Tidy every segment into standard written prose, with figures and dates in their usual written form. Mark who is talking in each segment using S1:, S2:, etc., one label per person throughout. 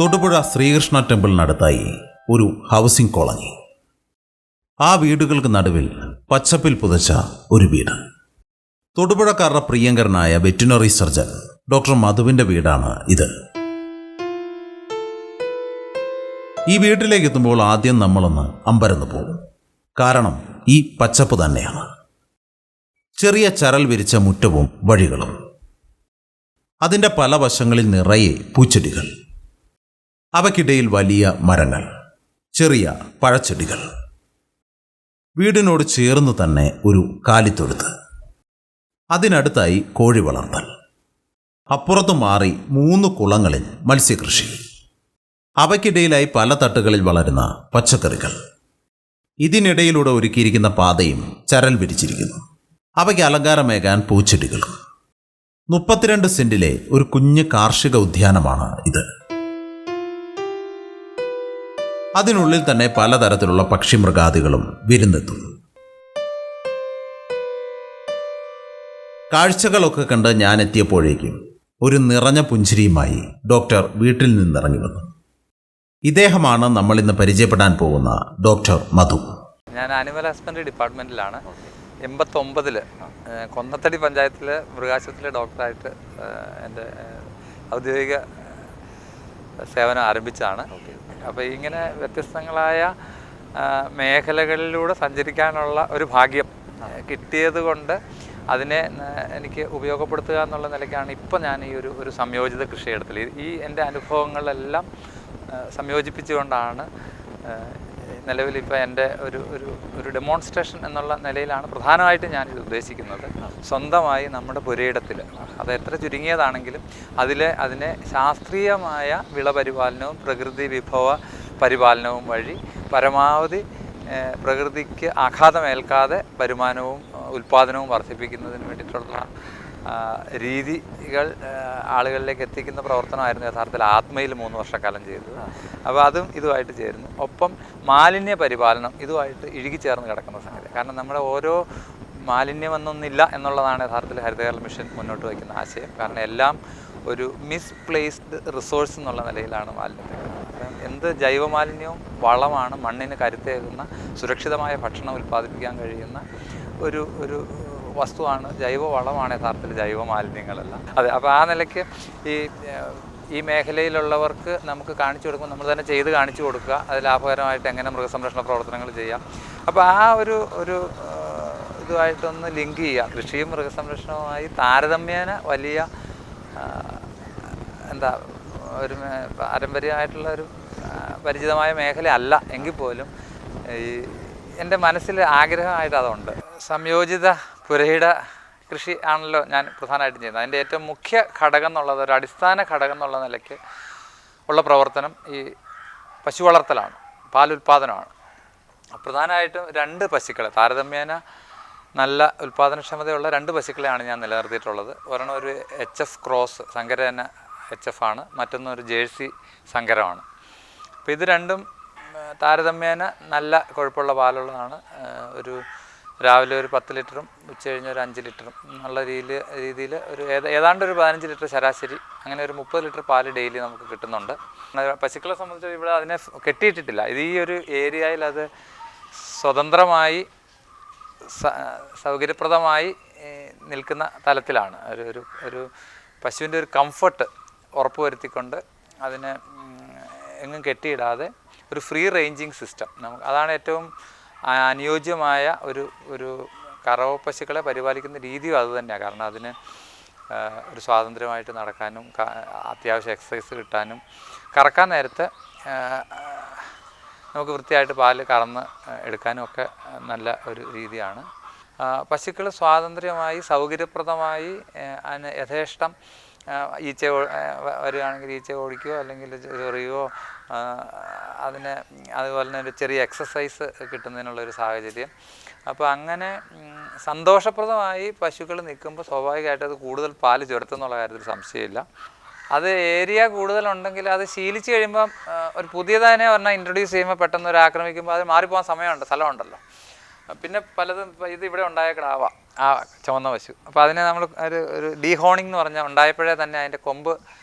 S1: തൊടുപുഴ ശ്രീകൃഷ്ണ ടെമ്പിളിനടുത്തായി ഒരു housing colony. ആ വീടുകൾക്ക് നടുവിൽ പച്ചപ്പിൽ പുതച്ച ഒരു വീട്. തൊടുപുഴക്കാരുടെ പ്രിയങ്കരനായ വെറ്റിനറി സർജൻ ഡോക്ടർ മധുവിൻ്റെ വീടാണ് ഇത്. ഈ വീട്ടിലേക്ക് എത്തുമ്പോൾ ആദ്യം നമ്മളൊന്ന് അമ്പരന്ന് പോകും. കാരണം ഈ പച്ചപ്പ് തന്നെയാണ്. ചെറിയ ചരൽ വിരിച്ച മുറ്റവും വഴികളും, അതിൻ്റെ പല വശങ്ങളിൽ നിറയെ പൂച്ചെടികൾ, അവയ്ക്കിടയിൽ വലിയ മരങ്ങൾ, ചെറിയ പഴച്ചെടികൾ. വീടിനോട് ചേർന്ന് തന്നെ ഒരു കാലിത്തൊഴുത്ത്, അതിനടുത്തായി കോഴി വളർത്തൽ, അപ്പുറത്തു മാറി 3 കുളങ്ങളിൽ മത്സ്യകൃഷി, അവയ്ക്കിടയിലായി പല തട്ടുകളിൽ വളരുന്ന പച്ചക്കറികൾ. ഇതിനിടയിലൂടെ ഒരുക്കിയിരിക്കുന്ന പാതയും ചരൽ വിരിച്ചിരിക്കുന്നു. അവയ്ക്ക് അലങ്കാരമേകാൻ പൂച്ചെടികളും. 32 സെന്റിലെ ഒരു കുഞ്ഞ് കാർഷിക ഉദ്യാനമാണ് ഇത്. അതിനുള്ളിൽ തന്നെ പലതരത്തിലുള്ള പക്ഷിമൃഗാദികളും വിരുന്നെത്തുന്നു. കാഴ്ചകളൊക്കെ കണ്ട് ഞാൻ എത്തിയപ്പോഴേക്കും ഒരു നിറഞ്ഞ പുഞ്ചിരിയുമായി ഡോക്ടർ വീട്ടിൽ നിന്നിറങ്ങി വന്നു. ഇദ്ദേഹമാണ് നമ്മൾ ഇന്ന് പരിചയപ്പെടാൻ പോകുന്ന ഡോക്ടർ മധു.
S2: ഞാൻ ആനിമൽ ഹസ്ബൻഡറി ഡിപ്പാർട്ട്മെൻറ്റിലാണ് 89-ൽ കൊന്നത്തടി പഞ്ചായത്തിലെ മൃഗാശുപത്രിയിലെ ഡോക്ടറായിട്ട് എൻ്റെ ഔദ്യോഗിക സേവനം ആരംഭിച്ചതാണ്. അപ്പോൾ ഇങ്ങനെ വ്യത്യസ്തങ്ങളായ മേഖലകളിലൂടെ സഞ്ചരിക്കാനുള്ള ഒരു ഭാഗ്യം കിട്ടിയത് കൊണ്ട് അതിനെ എനിക്ക് ഉപയോഗപ്പെടുത്തുക എന്നുള്ള നിലയ്ക്കാണ് ഇപ്പോൾ ഞാൻ ഈ ഒരു സംയോജിത കൃഷിയിടത്തിൽ ഈ എൻ്റെ അനുഭവങ്ങളെല്ലാം സംയോജിപ്പിച്ചുകൊണ്ടാണ് നിലവിൽ ഇപ്പോൾ എൻ്റെ ഒരു ഡെമോൺസ്ട്രേഷൻ എന്നുള്ള നിലയിലാണ് പ്രധാനമായിട്ടും ഞാനിത് ഉദ്ദേശിക്കുന്നത്. സ്വന്തമായി നമ്മുടെ പുരയിടത്തിൽ, അത് എത്ര ചുരുങ്ങിയതാണെങ്കിലും അതിനെ ശാസ്ത്രീയമായ വിളപരിപാലനവും പ്രകൃതി വിഭവ പരിപാലനവും വഴി പരമാവധി പ്രകൃതിക്ക് ആഘാതമേൽക്കാതെ വരുമാനവും ഉൽപ്പാദനവും വർദ്ധിപ്പിക്കുന്നതിന് വേണ്ടിയിട്ടുള്ള രീതികൾ ആളുകളിലേക്ക് എത്തിക്കുന്ന പ്രവർത്തനമായിരുന്നു യഥാർത്ഥത്തിൽ ആത്മയിൽ 3 വർഷക്കാലം ചെയ്തത്. അപ്പോൾ അതും ഇതുമായിട്ട് ചേരുന്നു. ഒപ്പം മാലിന്യ പരിപാലനം ഇതുമായിട്ട് ഇഴുകിച്ചേർന്ന് കിടക്കുന്ന സംഗതി. കാരണം നമ്മുടെ ഓരോ മാലിന്യമെന്നൊന്നില്ല എന്നുള്ളതാണ് യഥാർത്ഥത്തിൽ ഹരിതകേരള മിഷൻ മുന്നോട്ട് വയ്ക്കുന്ന ആശയം. കാരണം എല്ലാം ഒരു മിസ്പ്ലേസ്ഡ് റിസോഴ്സ് എന്നുള്ള നിലയിലാണ് മാലിന്യത്തെ. എന്ത് ജൈവമാലിന്യവും വളമാണ്, മണ്ണിന് കരുത്തേകുന്ന സുരക്ഷിതമായ ഭക്ഷണം ഉൽപ്പാദിപ്പിക്കാൻ കഴിയുന്ന ഒരു വസ്തുവാണ്, ജൈവവളമാണ് യഥാർത്ഥത്തിൽ ജൈവ മാലിന്യങ്ങളെല്ലാം. അതെ, അപ്പോൾ ആ നിലയ്ക്ക് ഈ മേഖലയിലുള്ളവർക്ക് നമുക്ക് കാണിച്ചു കൊടുക്കുമ്പോൾ നമ്മൾ തന്നെ ചെയ്ത് കാണിച്ചു കൊടുക്കുക, അത് ലാഭകരമായിട്ട് എങ്ങനെ മൃഗസംരക്ഷണ പ്രവർത്തനങ്ങൾ ചെയ്യാം. അപ്പോൾ ആ ഒരു ഇതുമായിട്ടൊന്ന് ലിങ്ക് ചെയ്യുക. കൃഷിയും മൃഗസംരക്ഷണവുമായി താരതമ്യേന വലിയ ഒരു പാരമ്പര്യമായിട്ടുള്ള ഒരു പരിചിതമായ മേഖല അല്ല എങ്കിൽ പോലും എൻ്റെ മനസ്സിൽ ആഗ്രഹമായിട്ട് അതുണ്ട്. സംയോജിത പുരയിട കൃഷി ആണല്ലോ ഞാൻ പ്രധാനമായിട്ടും ചെയ്യുന്നത്. അതിൻ്റെ ഏറ്റവും മുഖ്യ ഘടകം എന്നുള്ളത്, ഒരു അടിസ്ഥാന ഘടകം എന്നുള്ള നിലയ്ക്ക് ഉള്ള പ്രവർത്തനം ഈ പശു വളർത്തലാണ്, പാലുൽപാദനമാണ്. പ്രധാനമായിട്ടും 2 പശുക്കളെ, താരതമ്യേന നല്ല ഉൽപ്പാദനക്ഷമതയുള്ള 2 പശുക്കളെയാണ് ഞാൻ നിലനിർത്തിയിട്ടുള്ളത്. ഒരെണ്ണം ഒരു HF ക്രോസ്, സങ്കരന HF ആണ്, മറ്റൊന്നൊരു ജേഴ്സി സങ്കരമാണ്. അപ്പോൾ ഇത് രണ്ടും താരതമ്യേന നല്ല കൊഴുപ്പുള്ള പാലുള്ളതാണ്. രാവിലെ ഒരു 10 ലിറ്ററും ഉച്ച കഴിഞ്ഞ് ഒരു 5 ലിറ്ററും എന്നുള്ള രീതിയിൽ ഏതാണ്ട് ഒരു 15 ലിറ്റർ ശരാശരി, അങ്ങനെ ഒരു 30 ലിറ്റർ പാല് ഡെയിലി നമുക്ക് കിട്ടുന്നുണ്ട്. പശുക്കളെ സംബന്ധിച്ച് ഇവിടെ അതിനെ കെട്ടിയിട്ടിട്ടില്ല. ഇത് ഈ ഒരു ഏരിയയിൽ അത് സ്വതന്ത്രമായി സൗകര്യപ്രദമായി നിൽക്കുന്ന തലത്തിലാണ്. ഒരു പശുവിൻ്റെ ഒരു കംഫർട്ട് ഉറപ്പുവരുത്തിക്കൊണ്ട് അതിനെ എങ്ങും കെട്ടിയിടാതെ ഒരു ഫ്രീ റേഞ്ചിങ് സിസ്റ്റം, അതാണ് ഏറ്റവും അനുയോജ്യമായ ഒരു കറവ പശുക്കളെ പരിപാലിക്കുന്ന രീതിയും അതുതന്നെയാണ്. കാരണം അതിന് ഒരു സ്വാതന്ത്ര്യമായിട്ട് നടക്കാനും അത്യാവശ്യം എക്സസൈസ് കിട്ടാനും കറക്കാൻ നേരത്തെ നമുക്ക് വൃത്തിയായിട്ട് പാല് കറന്ന് എടുക്കാനും ഒക്കെ നല്ല ഒരു രീതിയാണ്. പശുക്കൾ സ്വാതന്ത്ര്യമായി സൗകര്യപ്രദമായി അതിന് യഥേഷ്ടം ഈച്ച വരികയാണെങ്കിൽ ഈച്ച ഓടിക്കുകയോ അല്ലെങ്കിൽ ചെറിയോ അതിന് അതുപോലെ തന്നെ ഒരു ചെറിയ എക്സസൈസ് കിട്ടുന്നതിനുള്ളൊരു സാഹചര്യം. അപ്പോൾ അങ്ങനെ സന്തോഷപ്രദമായി പശുക്കൾ നിൽക്കുമ്പോൾ സ്വാഭാവികമായിട്ട് അത് കൂടുതൽ പാല് ചുരത്തുന്നുള്ള കാര്യത്തിൽ സംശയമില്ല. അത് ഏരിയ കൂടുതലുണ്ടെങ്കിൽ അത് ശീലിച്ച് കഴിയുമ്പം ഒരു പുതിയതിനെ പറഞ്ഞാൽ ഇൻട്രൊഡ്യൂസ് ചെയ്യുമ്പോൾ പെട്ടെന്ന് ഒരു ആക്രമിക്കുമ്പോൾ അത് മാറിപ്പോകാൻ സ്ഥലമുണ്ടല്ലോ. പിന്നെ പലതും ഇത് ഇവിടെ ഉണ്ടായ കിടാവ ആ ചുവന്ന പശു. അപ്പോൾ അതിനെ നമ്മൾ ഒരു ഡീഹോണിംഗ് എന്ന് പറഞ്ഞാൽ ഉണ്ടായപ്പോഴേ തന്നെ അതിൻ്റെ കൊമ്പ്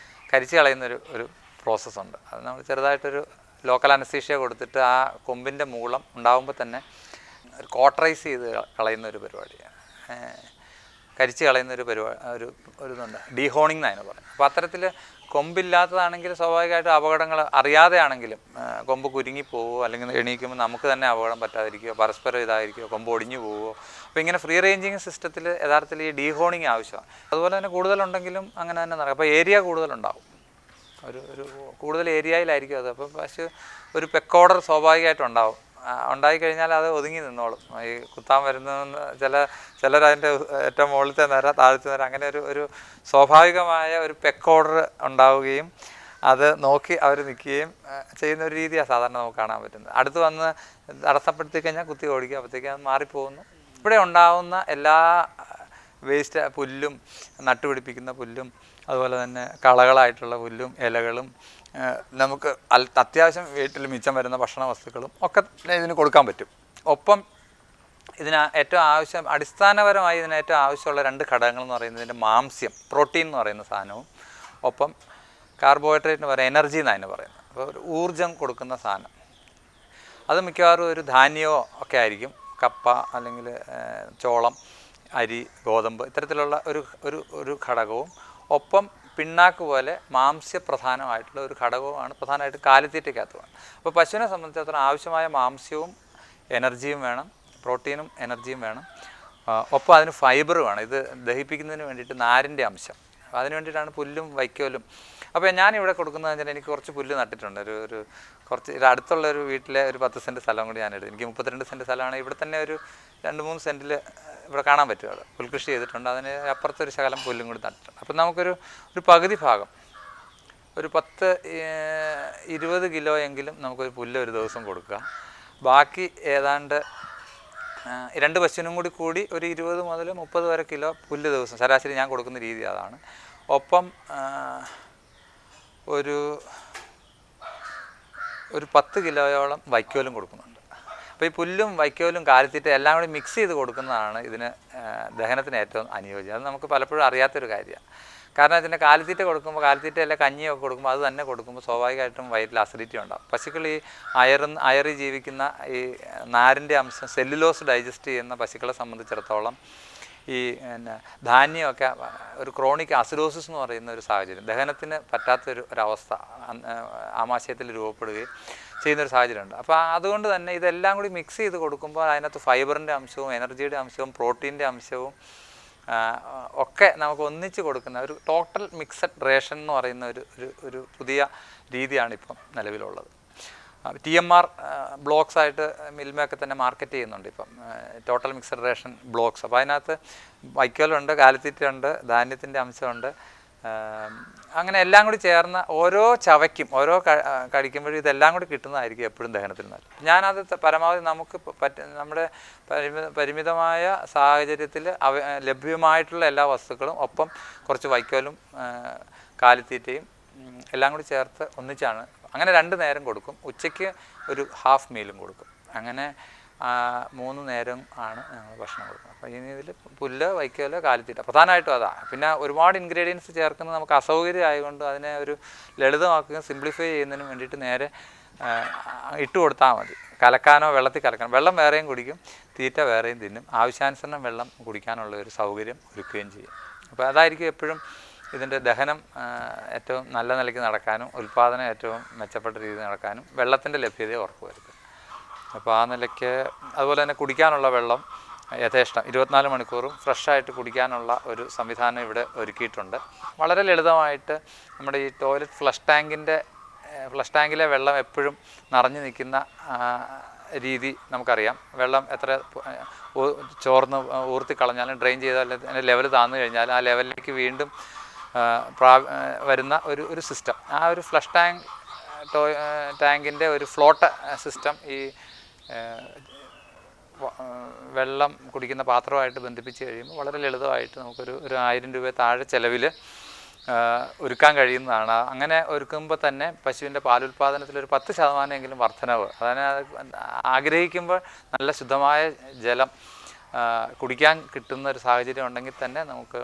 S2: കരിച്ച് കളയുന്നൊരു പ്രോസസ്സുണ്ട്. അത് നമ്മൾ ചെറുതായിട്ടൊരു ലോക്കൽ അനസ്തീഷ്യ കൊടുത്തിട്ട് ആ കൊമ്പിൻ്റെ മൂളം ഉണ്ടാകുമ്പോൾ തന്നെ ഒരു കോട്ടറൈസ് ചെയ്ത് കളയുന്ന ഒരു പരിപാടിയാണ്, കരിച്ച് കളയുന്ന ഒരു ഇതുണ്ട്, ഡീഹോണിങ് എന്നാണ് പറയുന്നത്. അപ്പോൾ അത്തരത്തിൽ കൊമ്പില്ലാത്തതാണെങ്കിൽ സ്വാഭാവികമായിട്ടും അപകടങ്ങൾ അറിയാതെയാണെങ്കിലും കൊമ്പ് കുരുങ്ങിപ്പോവുമോ അല്ലെങ്കിൽ എണീക്കുമ്പോൾ നമുക്ക് തന്നെ അപകടം പറ്റാതിരിക്കുകയോ പരസ്പരം ഇതായിരിക്കുമോ കൊമ്പ് ഒടിഞ്ഞു പോവുമോ. അപ്പോൾ ഇങ്ങനെ ഫ്രീ റേഞ്ചിങ് സിസ്റ്റത്തിൽ യഥാർത്ഥത്തിൽ ഈ ഡീഹോണിങ് ആവശ്യമാണ്. അതുപോലെ തന്നെ കൂടുതലുണ്ടെങ്കിലും അങ്ങനെ തന്നെ നടക്കും. അപ്പോൾ ഏരിയ കൂടുതലുണ്ടാവും, ഒരു കൂടുതൽ ഏരിയയിലായിരിക്കും അത്. അപ്പോൾ പശു ഒരു പെക്കോർഡർ സ്വാഭാവികമായിട്ടുണ്ടാവും. ഉണ്ടായിക്കഴിഞ്ഞാൽ അത് ഒതുങ്ങി നിന്നോളും. ഈ കുത്താൻ വരുന്ന ചിലരതിൻ്റെ ഏറ്റവും മുകളിലത്തെ നിര താഴത്തെ നിര അങ്ങനെ ഒരു സ്വാഭാവികമായ ഒരു പെക്കോർഡർ ഉണ്ടാവുകയും അത് നോക്കി അവർ നിൽക്കുകയും ചെയ്യുന്ന ഒരു രീതിയാണ് സാധാരണ നമുക്ക് കാണാൻ പറ്റുന്നത്. അടുത്ത് വന്ന് തടസ്സപ്പെടുത്തി കഴിഞ്ഞാൽ കുത്തി ഓടിക്കുക, അപ്പോഴത്തേക്കും അത് മാറിപ്പോകുന്നു. ഇവിടെ ഉണ്ടാവുന്ന എല്ലാ വേസ്റ്റ് പുല്ലും, നട്ടുപിടിപ്പിക്കുന്ന പുല്ലും അതുപോലെ തന്നെ കളകളായിട്ടുള്ള പുല്ലും ഇലകളും നമുക്ക് അത്യാവശ്യം വീട്ടിൽ മിച്ചം വരുന്ന ഭക്ഷണ വസ്തുക്കളും ഒക്കെ ഇതിന് കൊടുക്കാൻ പറ്റും. ഒപ്പം ഇതിന് ഏറ്റവും അടിസ്ഥാനപരമായി ഇതിന് ഏറ്റവും ആവശ്യമുള്ള 2 ഘടകങ്ങൾ എന്ന് പറയുന്നത് ഇതിൻ്റെ മാംസ്യം, പ്രോട്ടീൻ എന്ന് പറയുന്ന സാധനവും, ഒപ്പം കാർബോഹൈഡ്രേറ്റ് എന്ന് പറയുന്നത് എനർജി എന്നാണ് പറയുന്നത്. അപ്പോൾ ഒരു ഊർജ്ജം കൊടുക്കുന്ന സാധനം അത് മിക്കവാറും ഒരു ധാന്യമോ ഒക്കെ ആയിരിക്കും. കപ്പ അല്ലെങ്കിൽ ചോളം, അരി, ഗോതമ്പ് ഇത്തരത്തിലുള്ള ഒരു ഘടകവും, ഒപ്പം പിണ്ണാക്ക് പോലെ മാംസ്യപ്രധാനമായിട്ടുള്ള ഒരു ഘടകവുമാണ് പ്രധാനമായിട്ട് കാലിത്തീറ്റയ്ക്കകത്തുമാണ്. അപ്പോൾ പശുവിനെ സംബന്ധിച്ചിടത്തോളം ആവശ്യമായ മാംസ്യവും എനർജിയും വേണം, പ്രോട്ടീനും എനർജിയും വേണം, ഒപ്പം അതിന് ഫൈബർ വേണം. ഇത് ദഹിപ്പിക്കുന്നതിന് വേണ്ടിയിട്ട് നാരിൻ്റെ അംശം, അതിന് വേണ്ടിയിട്ടാണ് പുല്ലും വൈക്കോലും. അപ്പോൾ ഞാനിവിടെ കൊടുക്കുന്നത് വെച്ചാൽ എനിക്ക് കുറച്ച് പുല്ല് നട്ടിട്ടുണ്ട്. കുറച്ച് അടുത്തുള്ള ഒരു വീട്ടിലെ ഒരു 10 സെൻറ്റ് സ്ഥലം കൂടി ഞാനെടുത്തു. എനിക്ക് 32 സെൻറ്റ് സ്ഥലമാണ്. ഇവിടെ തന്നെ ഒരു 2-3 സെൻറ്റിൽ ഇവിടെ കാണാൻ പറ്റും. അവിടെ പുൽകൃഷി ചെയ്തിട്ടുണ്ട്. അതിന് അപ്പുറത്തൊരു ശകലം പുല്ലും കൂടി നട്ടിട്ടുണ്ട്. അപ്പം നമുക്കൊരു പകുതി ഭാഗം ഒരു 10-20 കിലോ എങ്കിലും നമുക്കൊരു പുല്ല് ഒരു ദിവസം കൊടുക്കുക. ബാക്കി ഏതാണ്ട് 2 പശുവിനും കൂടി ഒരു 20 മുതൽ 30 വരെ കിലോ പുല്ല് ദിവസം ശരാശരി ഞാൻ കൊടുക്കുന്ന രീതി അതാണ്. ഒപ്പം ഒരു 10 കിലോയോളം വൈക്കോലും കൊടുക്കുന്നുണ്ട്. അപ്പോൾ ഈ പുല്ലും വൈക്കോലും കാലിത്തീറ്റ എല്ലാം കൂടി മിക്സ് ചെയ്ത് കൊടുക്കുന്നതാണ് ഇതിന് ദഹനത്തിന് ഏറ്റവും അനുയോജ്യം. അത് നമുക്ക് പലപ്പോഴും അറിയാത്തൊരു കാര്യമാണ്. കാരണം ഇതിൻ്റെ കാലിത്തീറ്റ കൊടുക്കുമ്പോൾ, കാലിത്തീറ്റ അല്ല കഞ്ഞിയൊക്കെ കൊടുക്കുമ്പോൾ അത് തന്നെ കൊടുക്കുമ്പോൾ സ്വാഭാവികമായിട്ടും വയറ്റിൽ അസിഡിറ്റി ഉണ്ടാകും. പശുക്കൾ ഈ അയറിൽ ജീവിക്കുന്ന ഈ നാരിൻ്റെ അംശം സെല്ലുലോസ് ഡൈജസ്റ്റ് ചെയ്യുന്ന പശുക്കളെ സംബന്ധിച്ചിടത്തോളം ഈ ധാന്യമൊക്കെ ഒരു ക്രോണിക് അസിഡോസിസ് എന്ന് പറയുന്ന ഒരു സാഹചര്യം, ദഹനത്തിന് ഒരവസ്ഥ ആമാശയത്തിൽ രൂപപ്പെടുകയും ചെയ്യുന്നൊരു സാഹചര്യമുണ്ട്. അപ്പോൾ അതുകൊണ്ട് തന്നെ ഇതെല്ലാം കൂടി മിക്സ് ചെയ്ത് കൊടുക്കുമ്പോൾ അതിനകത്ത് ഫൈബറിൻ്റെ അംശവും എനർജിയുടെ അംശവും പ്രോട്ടീൻ്റെ അംശവും ഒക്കെ നമുക്ക് ഒന്നിച്ച് കൊടുക്കുന്ന ഒരു ടോട്ടൽ മിക്സഡ് റേഷൻ എന്ന് പറയുന്ന ഒരു പുതിയ രീതിയാണ് ഇപ്പം നിലവിലുള്ളത്. TMR ബ്ലോക്സ് ആയിട്ട് മിൽമയൊക്കെ തന്നെ മാർക്കറ്റ് ചെയ്യുന്നുണ്ട് ഇപ്പം, ടോട്ടൽ മിക്സഡ് റേഷൻ ബ്ലോക്സ്. അപ്പോൾ അതിനകത്ത് വൈക്കോലുണ്ട്, കാലിത്തീറ്റയുണ്ട്, ധാന്യത്തിൻ്റെ അംശമുണ്ട്, അങ്ങനെ എല്ലാം കൂടി ചേർന്ന ഓരോ ചവയ്ക്കും ഓരോ കഴിക്കുമ്പോഴും ഇതെല്ലാം കൂടി കിട്ടുന്നതായിരിക്കും എപ്പോഴും ദഹനത്തിന് നല്ലത്. ഞാനത് പരമാവധി നമുക്ക് നമ്മുടെ പരിമിതമായ സാഹചര്യത്തിൽ ലഭ്യമായിട്ടുള്ള എല്ലാ വസ്തുക്കളും ഒപ്പം കുറച്ച് വൈക്കോലും കാലിത്തീറ്റയും എല്ലാം കൂടി ചേർത്ത് ഒന്നിച്ചാണ്. അങ്ങനെ 2 നേരം കൊടുക്കും. ഉച്ചയ്ക്ക് ഒരു ഹാഫ് മീലും കൊടുക്കും. അങ്ങനെ 3 നേരം ആണ് ഞങ്ങൾ ഭക്ഷണം കൊടുക്കുന്നത്. അപ്പോൾ ഇനി ഇതിൽ പുല്ല്, വൈക്കോല്, കാലിത്തീറ്റ പ്രധാനമായിട്ടും അതാണ്. പിന്നെ ഒരുപാട് ഇൻഗ്രീഡിയൻസ് ചേർക്കുന്നത് നമുക്ക് അസൗകര്യം ആയതുകൊണ്ട് അതിനെ ഒരു ലളിതമാക്കുകയും സിംപ്ലിഫൈ ചെയ്യുന്നതിന് വേണ്ടിയിട്ട് നേരെ ഇട്ട് കൊടുത്താൽ മതി. കലക്കാനോ വെള്ളത്തിൽ കലക്കാനോ, വെള്ളം വേറെയും കുടിക്കും, തീറ്റ വേറെയും തിന്നും, ആവശ്യാനുസരണം വെള്ളം കുടിക്കാനുള്ള ഒരു സൗകര്യം ഒരുക്കുകയും ചെയ്യും. അപ്പോൾ അതായിരിക്കും എപ്പോഴും ഇതിൻ്റെ ദഹനം ഏറ്റവും നല്ല നിലയ്ക്ക് നടക്കാനും ഉൽപ്പാദനം ഏറ്റവും മെച്ചപ്പെട്ട രീതിയിൽ നടക്കാനും വെള്ളത്തിൻ്റെ ലഭ്യതയെ ഉറപ്പുവരുത്തും. അപ്പോൾ ആ നിലയ്ക്ക് അതുപോലെ തന്നെ കുടിക്കാനുള്ള വെള്ളം യഥേഷ്ടം 24 മണിക്കൂറും ഫ്രഷായിട്ട് കുടിക്കാനുള്ള ഒരു സംവിധാനം ഇവിടെ ഒരുക്കിയിട്ടുണ്ട്. വളരെ ലളിതമായിട്ട് നമ്മുടെ ഈ ടോയ്ലറ്റ് ഫ്ലഷ് ടാങ്കിലെ വെള്ളം എപ്പോഴും നിറഞ്ഞു നിൽക്കുന്ന രീതി നമുക്കറിയാം. വെള്ളം എത്ര ചോർന്ന് ഊർത്തിക്കളഞ്ഞാലും ഡ്രെയിൻ ചെയ്താൽ അതിൻ്റെ ലെവൽ താഴ്ന്നു കഴിഞ്ഞാൽ ആ ലെവലിലേക്ക് വീണ്ടും വരുന്ന ഒരു സിസ്റ്റം, ആ ഒരു ഫ്ലഷ് ടാങ്കിൻ്റെ ഒരു ഫ്ലോട്ട് സിസ്റ്റം ഈ വെള്ളം കുടിക്കുന്ന പാത്രമായിട്ട് ബന്ധിപ്പിച്ച് കഴിയുമ്പോൾ വളരെ ലളിതമായിട്ട് നമുക്കൊരു 1000 രൂപ താഴെ ചിലവിൽ ഒരുക്കാൻ കഴിയുന്നതാണ്. അങ്ങനെ ഒരുക്കുമ്പോൾ തന്നെ പശുവിൻ്റെ പാലുൽപാദനത്തിലൊരു 10% വർധനവ്, അതായത് ആഗ്രഹിക്കുമ്പോൾ നല്ല ശുദ്ധമായ ജലം കുടിക്കാൻ കിട്ടുന്ന ഒരു സാഹചര്യം ഉണ്ടെങ്കിൽ തന്നെ നമുക്ക്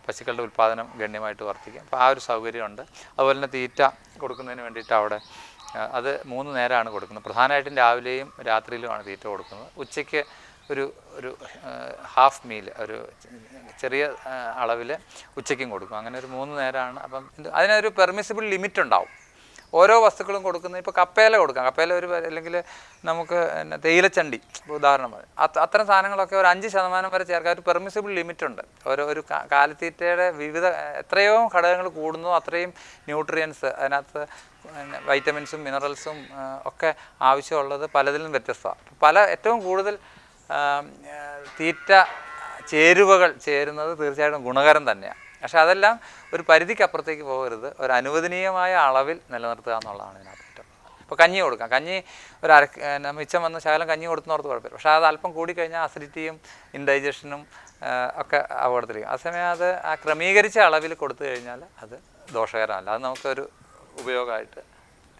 S2: പശുക്കളുടെ ഉൽപ്പാദനം ഗണ്യമായിട്ട് വർദ്ധിക്കും. അപ്പോൾ ആ ഒരു സൗകര്യമുണ്ട്. അതുപോലെ തന്നെ തീറ്റ കൊടുക്കുന്നതിന് വേണ്ടിയിട്ട് അവിടെ അത് 3 നേരമാണ് കൊടുക്കുന്നത്. പ്രധാനമായിട്ടും രാവിലെയും രാത്രിയിലുമാണ് തീറ്റ കൊടുക്കുന്നത്. ഉച്ചയ്ക്ക് ഒരു ഒരു ഹാഫ് മീൽ, ഒരു ചെറിയ അളവിൽ ഉച്ചയ്ക്കും കൊടുക്കും. അങ്ങനെ ഒരു 3 നേരമാണ്. അപ്പം അതിനൊരു പെർമിസിബിൾ ലിമിറ്റ് ഉണ്ടാവും. ഓരോ വസ്തുക്കളും കൊടുക്കുന്നത്. ഇപ്പോൾ കപ്പേല കൊടുക്കാം, കപ്പേല അല്ലെങ്കിൽ നമുക്ക് തേയിലച്ചണ്ടി ഉദാഹരണം അത്തരം സാധനങ്ങളൊക്കെ ഒരു 5% വരെ ചേർക്കാൻ ഒരു പെർമിസിബിൾ ലിമിറ്റ് ഉണ്ട്. ഒരു കാലിത്തീറ്റയുടെ വിവിധ എത്രയോ ഘടകങ്ങൾ കൂടുന്നു അത്രയും ന്യൂട്രിയൻസ് അതിനകത്ത് വൈറ്റമിൻസും മിനറൽസും ഒക്കെ ആവശ്യമുള്ളത് പലതിലും വ്യത്യസ്തമാണ്. ഏറ്റവും കൂടുതൽ തീറ്റ ചേരുവകൾ ചേരുന്നത് തീർച്ചയായിട്ടും ഗുണകരം തന്നെയാണ്. പക്ഷേ അതെല്ലാം ഒരു പരിധിക്കപ്പുറത്തേക്ക് പോകരുത്. ഒരു അനുവദനീയമായ അളവിൽ നിലനിർത്തുക എന്നുള്ളതാണ് ഇതിനകത്ത് ഏറ്റവും. ഇപ്പോൾ കഞ്ഞി കൊടുക്കാം. കഞ്ഞി മിച്ചം വന്ന് ശകലം കഞ്ഞി കൊടുക്കുന്നവർക്ക് കുഴപ്പമില്ല. പക്ഷേ അത് അല്പം കൂടിക്കഴിഞ്ഞാൽ അസിഡിറ്റിയും ഇൻഡൈജഷനും ഒക്കെ അപകടത്തിലിരിക്കും. അതേസമയം അത് ആ ക്രമീകരിച്ച അളവിൽ കൊടുത്തു കഴിഞ്ഞാൽ അത് ദോഷകരമല്ല. അത് നമുക്കൊരു ഉപയോഗമായിട്ട്